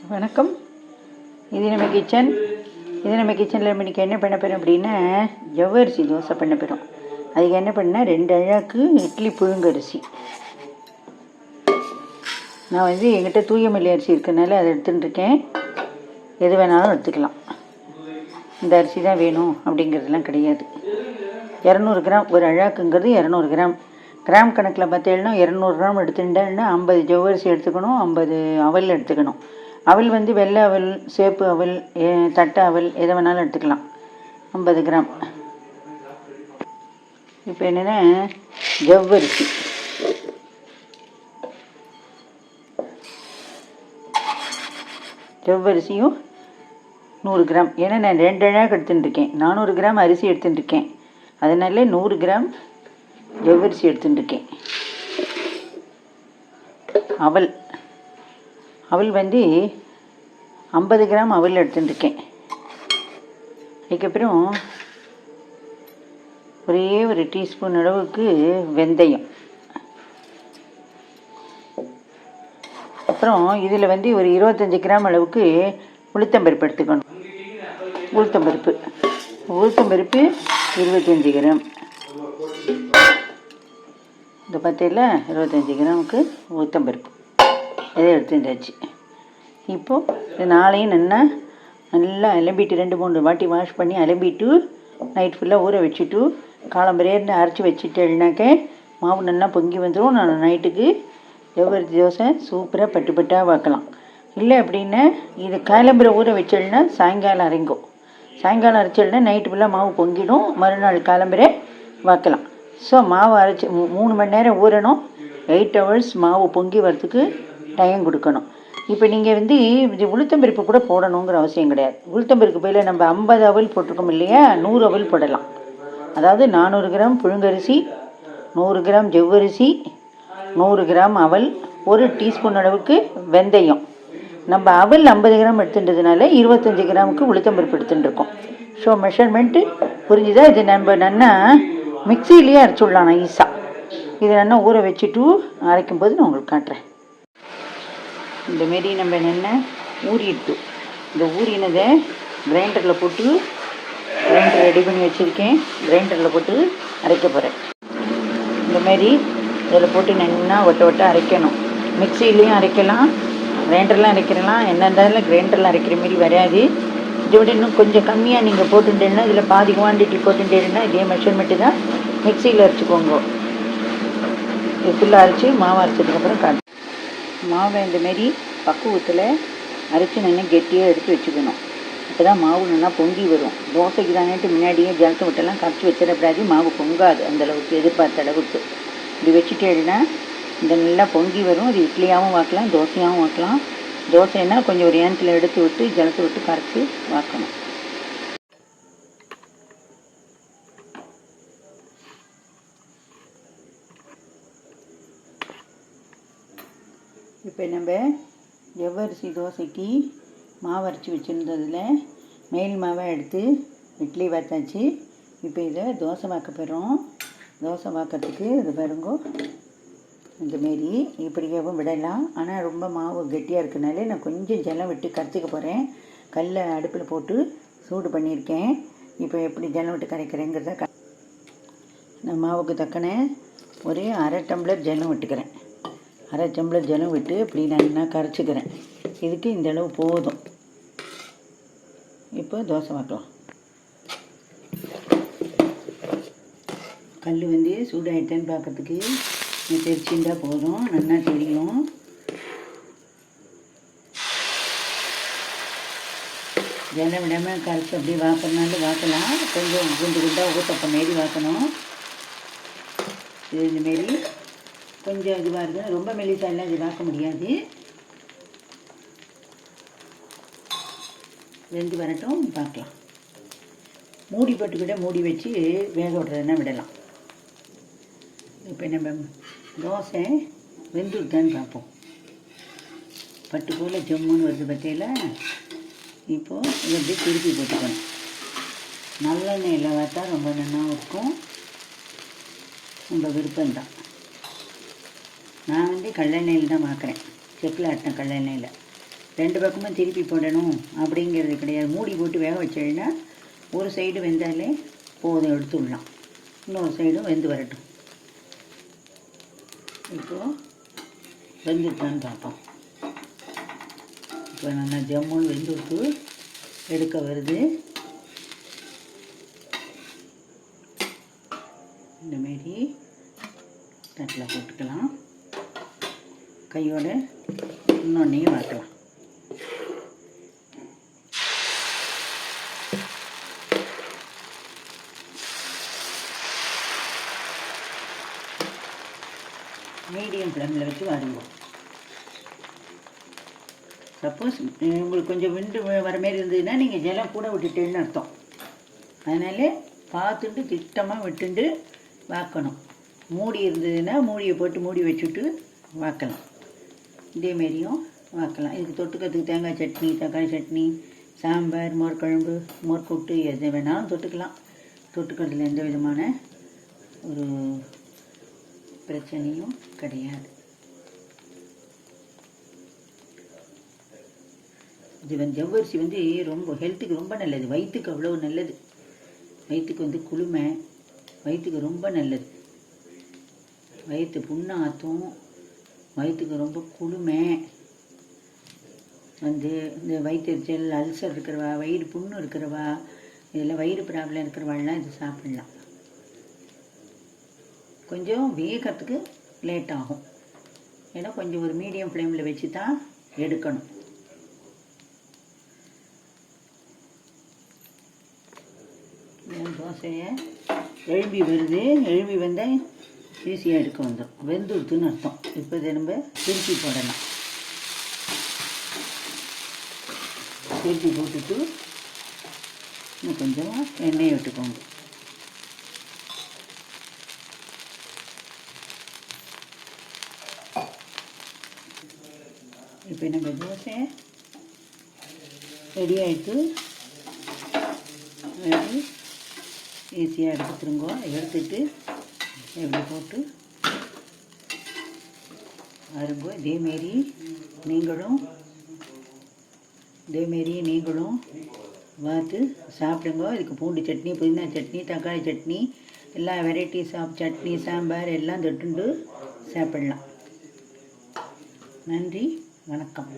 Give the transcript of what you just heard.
வணக்கம். இது நம்ம கிச்சனில் நம்ம இன்றைக்கி என்ன பண்ண போகிறோம் அப்படின்னா ஜவ்வரிசி தோசை பண்ண போகிறோம். அதுக்கு என்ன பண்ணால் 2 அழாக்கு இட்லி புழுங்கரிசி. நான் எங்கிட்ட தூயமல்லி அரிசி இருக்கிறதுனால அதை எடுத்துட்டுருக்கேன். எது வேணாலும் எடுத்துக்கலாம். இந்த அரிசி தான் வேணும் அப்படிங்கிறதுலாம் கிடையாது. 200 கிராம் ஒரு அழாக்குங்கிறது 200 கிராம். கிராம் கணக்கில் பார்த்தேன்னா 200 கிராம் எடுத்துட்டேன்னா 50 ஜவ்வரிசி எடுத்துக்கணும், 50 அவல் எடுத்துக்கணும். அவல் வெள்ளை அவல், சேப்பு அவல், தட்டை அவல் எதை வேணாலும் எடுத்துக்கலாம். 50 கிராம். இப்போ என்னென்னா ஜவ்வரிசியும் 100 கிராம். ஏன்னா நான் 2 அழாக்கு எடுத்துட்டுருக்கேன். 400 கிராம் அரிசி எடுத்துட்டுருக்கேன். அதனால 100 கிராம் ஜவ்வரிசி எடுத்துட்டுருக்கேன். அவல் 50 கிராம் அவல் எடுத்துட்டுருக்கேன். அதுக்கப்புறம் ஒரே ஒரு டீஸ்பூன் அளவுக்கு வெந்தயம். அப்புறம் இதில் ஒரு 25 கிராம் அளவுக்கு உளுத்தம்பருப்பு எடுத்துக்கணும். உளுத்தம்பருப்பு 25 கிராம். இந்த பத்தையில் 25 கிராமுக்கு உளுத்தம்பருப்பு இதை எடுத்துட்டாச்சு. இப்போது இது நாளையும் நல்லா அலம்பிட்டு 2-3 வாட்டி வாஷ் பண்ணி அலம்பிட்டு நைட் ஃபுல்லாக ஊற வச்சுட்டு காலம்பரையேருந்து அரைச்சி வச்சுட்டேன்னாக்க மாவு நல்லா பொங்கி வந்துடும். நான் நைட்டுக்கு ஜவ்வரிசி தோசை சூப்பராக பட்டாக வாக்கலாம். இல்லை அப்படின்னா இது காலம்பரை ஊற வச்சேன்னா சாயங்காலம் அரைங்கும். சாயங்காலம் அரைச்சேன்னா நைட்டு ஃபுல்லாக மாவு பொங்கிடும். மறுநாள் காலம்பரை வாக்கலாம். ஸோ மாவு அரைச்சி 3 மணி நேரம் ஊறணும். 8 hours மாவு பொங்கி வரத்துக்கு டைம் கொடுக்கணும். இப்போ நீங்கள் இது உளுத்தம்பருப்பு கூட போடணுங்கிற அவசியம் கிடையாது. உளுத்தம்பருப்பு பதில் நம்ம 50 அவல் போட்டிருக்கோம் இல்லையா, 100 அவல் போடலாம். அதாவது 400 கிராம் புழுங்கரிசி, 100 கிராம் ஜவ்வரிசி, 100 கிராம் அவல், 1 டீஸ்பூன் அளவுக்கு வெந்தயம். நம்ம அவல் 50 கிராம் எடுத்துட்டதுனால 25 கிராமுக்கு உளுத்தம்பருப்பு எடுத்துட்டுருக்கோம். So measurement புரிஞ்சுதான். இது நம்ம நல்லா மிக்சிலேயே அரைச்சிடலாம் நைஸாக. இதை நல்லா ஊற வச்சுட்டு அரைக்கும்போது நான் உங்களுக்கு காட்டுறேன். இந்தமாரி நம்ம என்னென்ன ஊறிட்டு இந்த ஊறினதை கிரைண்டரில் போட்டு கிரைண்டர் ரெடி பண்ணி வச்சுருக்கேன். கிரைண்டரில் போட்டு அரைக்க போகிறேன். இந்தமாரி இதில் போட்டு நல்லா ஒட்ட அரைக்கணும். மிக்சிலையும் அரைக்கலாம், கிரைண்டர்லாம் அரைக்கலாம். என்ன இருந்தாலும் கிரைண்டரில் அரைக்கிற மாரி வராது. இதை விட இன்னும் கொஞ்சம் கம்மியாக நீங்கள் போட்டுட்டேன்னா இதில் பாதி குவான்டிட்டி போட்டுட்டேன்னா இதே மெஷர்மெண்ட்டு தான் மிக்சியில் அரைச்சிக்கோங்க. இது ஃபுல்லாக அரைச்சி மாவு அரைச்சதுக்கப்புறம் காட்டு. மாவை இந்தமாரி பக்குவத்தில் அரைச்சி நல்லா கெட்டியாக எடுத்து வச்சுக்கணும். அப்போ தான் மாவு நல்லா பொங்கி வரும். தோசைக்கு தானேட்டு முன்னாடியே ஜலத்தை விட்டெல்லாம் கரைச்சி வச்சிடக்கூடாது. மாவு பொங்காது அந்தளவுக்கு, எதிர்பார்த்த அளவுக்கு. இப்படி வச்சுட்டேன்னா இந்த நல்லா பொங்கி வரும். அது இட்லியாகவும் வாக்கலாம், தோசையாகவும் வாக்கலாம். தோசைன்னா கொஞ்சம் ஒரு ஏனத்தில் எடுத்து விட்டு ஜலத்தை விட்டு கரைச்சி வாக்கணும். இப்போ நம்ம ஜவ்வரிசி தோசைக்கு மாவு அரைச்சி வச்சுருந்ததில் மேல் மாவை எடுத்து இட்லி வாத்தாச்சு. இப்போ இதை தோசை வாக்க போகிறோம். தோசை வாக்கிறதுக்கு இது பாருங்க, இந்தமாரி இப்படியாகவும் விடலாம். ஆனால் ரொம்ப மாவு கெட்டியாக இருக்கனால நான் கொஞ்சம் ஜலம் விட்டு கரைச்சிக்க போகிறேன். கல்லை அடுப்பில் போட்டு சூடு பண்ணியிருக்கேன். இப்போ எப்படி ஜலம் விட்டு கரைக்கிறேங்கிறத நான் மாவுக்கு தக்கன ஒரு 1/2 டம்ளர் ஜலம் விட்டுக்கிறேன். 1/2 டம்ளர் ஜலம் விட்டு இப்படி நான் கரைச்சிக்கிறேன். இதுக்கு இந்த அளவு போதும். இப்போ தோசை வாக்கலாம். கல் சூடாகிட்டேன்னு பார்க்கறதுக்கு தெரிச்சுட்டா போதும், நல்லா தெரியும். ஜலம் விடாமல் கரைச்சி அப்படியே வாக்கிறனால வாக்கலாம். கொஞ்சம் குண்டாக ஊத்தப்ப மாரி வாக்கணும். இது இந்தமாரி கொஞ்சம் இதுவாக இருக்குது. ரொம்ப மெலிசாலாம் இது வாக்க முடியாது. வெந்து வரட்டும், பார்க்கலாம். மூடி போட்டுக்கிட்ட மூடி வச்சு வேக விட்றதுன்னா விடலாம். இப்போ நம்ம தோசை வெந்துட்டான்னு பார்ப்போம். பட்டு போல் ஜம்முன்னு வருது பற்றியில். இப்போது இதை அப்படியே திருப்பி போட்டுக்கணும். நல்லெண்ணெயில் பார்த்தா ரொம்ப நல்லா இருக்கும். நம்ம விருப்பம்தான். நான் கடலெண்ணெயில் தான் பார்க்குறேன். செக்கில் ஆட்டின கடலெண்ணெயில். 2 பக்கமும் திருப்பி போடணும் அப்படிங்கிறது கிடையாது. மூடி போட்டு வேக வச்சேன்னா ஒரு சைடு வெந்தாலே போதும், எடுத்துடலாம். இன்னொரு சைடும் வெந்து வரட்டும். இப்போது வெந்துட்டான்னு பார்ப்போம். இப்போ நல்லா ஜம்முன்னு வெந்துட்டு எடுக்க வருது. இந்தமாரி தட்டில் போட்டுக்கலாம். கையோட இன்னொன்னையும் வாக்கலாம். மீடியம் ஃப்ளேமில் வச்சு வாருவோம். சப்போஸ் உங்களுக்கு கொஞ்சம் விண்டு வர மாரி இருந்ததுன்னா நீங்கள் ஜலம் கூட விட்டுட்டேன்னு அர்த்தம். அதனால் பார்த்துட்டு திட்டமாக விட்டுண்டு வாக்கணும். மூடி இருந்ததுன்னா மூடியை போட்டு மூடி வச்சுட்டு வாக்கலாம். இதேமாரியும் வாக்கலாம். இதுக்கு தொட்டுக்கிறதுக்கு தேங்காய் சட்னி, தக்காளி சட்னி, சாம்பார், மோர் குழம்பு, மோர் கூட்டு எது வேணாலும் தொட்டுக்கலாம். தொட்டுக்கிறதுல எந்த விதமான ஒரு பிரச்சனையும் கிடையாது. இது ஜவ்வரிசி ரொம்ப ஹெல்த்துக்கு ரொம்ப நல்லது. வயிற்றுக்கு அவ்வளோ நல்லது. வயிற்றுக்கு குளுமை, வயிற்றுக்கு ரொம்ப நல்லது. வயிற்று புண்ணாற்றும், வயிற்றுக்கு ரொம்ப குளுமை. இந்த வயிற்றெரிச்சல், அல்சர் இருக்கிறவா, வயிறு புண்ணு இருக்கிறவா, இதில் வயிறு ப்ராப்ளம் இருக்கிறவாள்லாம் இது சாப்பிட்லாம். கொஞ்சம் வேகத்துக்கு லேட் ஆகும். ஏன்னா கொஞ்சம் ஒரு மீடியம் ஃப்ளேமில் வச்சு தான் எடுக்கணும். தோசையை எழும்பி வருது. எழும்பி வந்தால் ஈஸியாக எடுக்க வந்துடும். வெந்துடுத்துன்னு அர்த்தம். இப்போ இதை நம்ம திருப்பி போடலாம். திருப்பி போட்டுட்டு இன்னும் கொஞ்சமாக எண்ணெயை விட்டுக்கோங்க. இப்போ நம்ம தோசை ரெடி ஆகிட்டு ஈஸியாக எடுத்துருங்கோ. எடுத்துட்டு எப்படி போட்டு அருங்கோ. இதேமாரி நீங்களும் பார்த்து சாப்பிடுங்க. இதுக்கு பூண்டு சட்னி, புதினா சட்னி, தக்காளி சட்னி, எல்லா வெரைட்டிஸ் ஆஃப் சட்னி, சாம்பார் எல்லாம் தொட்டுண்டு சாப்பிடலாம். நன்றி, வணக்கம்.